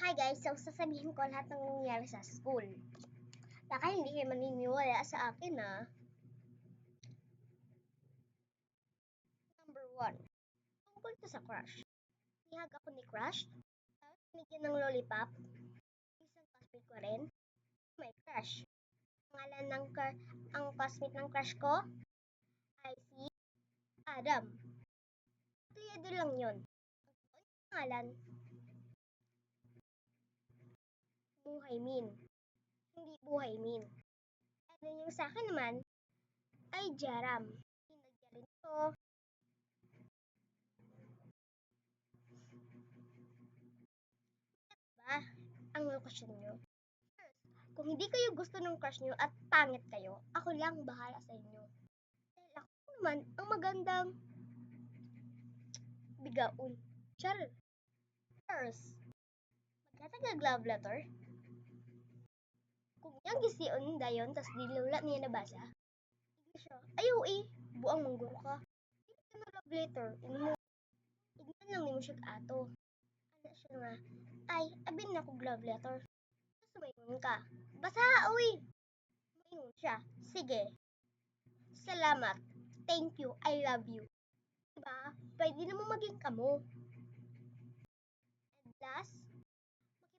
Hi guys, so sasabihin ko lahat ng nangyayari sa school. Baka hindi kayo maniniwala sa akin Number 1, tungkol to sa crush. Ihag ako ni crush, tapos binigyan ng lollipop. Isang classmate ko rin, may crush. Pangalan ang classmate ng crush ko ay si Adam. Apelyido lang yun. Ang pangalan, Buhay Min. Hindi Buhay Min. Ano yung sa akin naman ay Jaram. Hinagya rin ko. Ba ang lokasyon nyo? Kung hindi kayo gusto ng crush nyo at pangit kayo, ako lang bahala sa inyo. Dahil ako naman ang magandang bigaon. Char. First, magkatag love letter. Kung yang gision dayon, tas dilula niya nabasa. Siya, ayaw buang mangguro ka. Hindi ka na love letter. Ignan lang nimo siya ato. Ano siya nga, ay, abin na kong love letter. Sumayon ka. Basa, uy! Maingon siya. Sige. Salamat. Thank you. I love you. Diba? Pwede naman maging kamo. And last,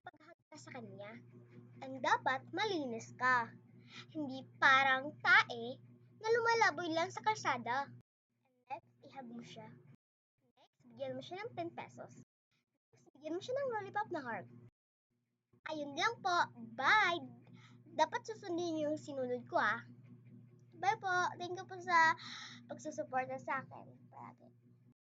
makipaghag ka sa kanya. And dapat malinis ka. Hindi parang tae na lumalaboy lang sa kalsada. And next, ihag mo siya. Next, bigyan mo siya ng 10 pesos. Next, bigyan mo siya ng lollipop na heart. Ayun lang po. Bye! Dapat susundin yung sinunod ko Bye po. Thank you po sa pagsusuporta sa akin. Parati.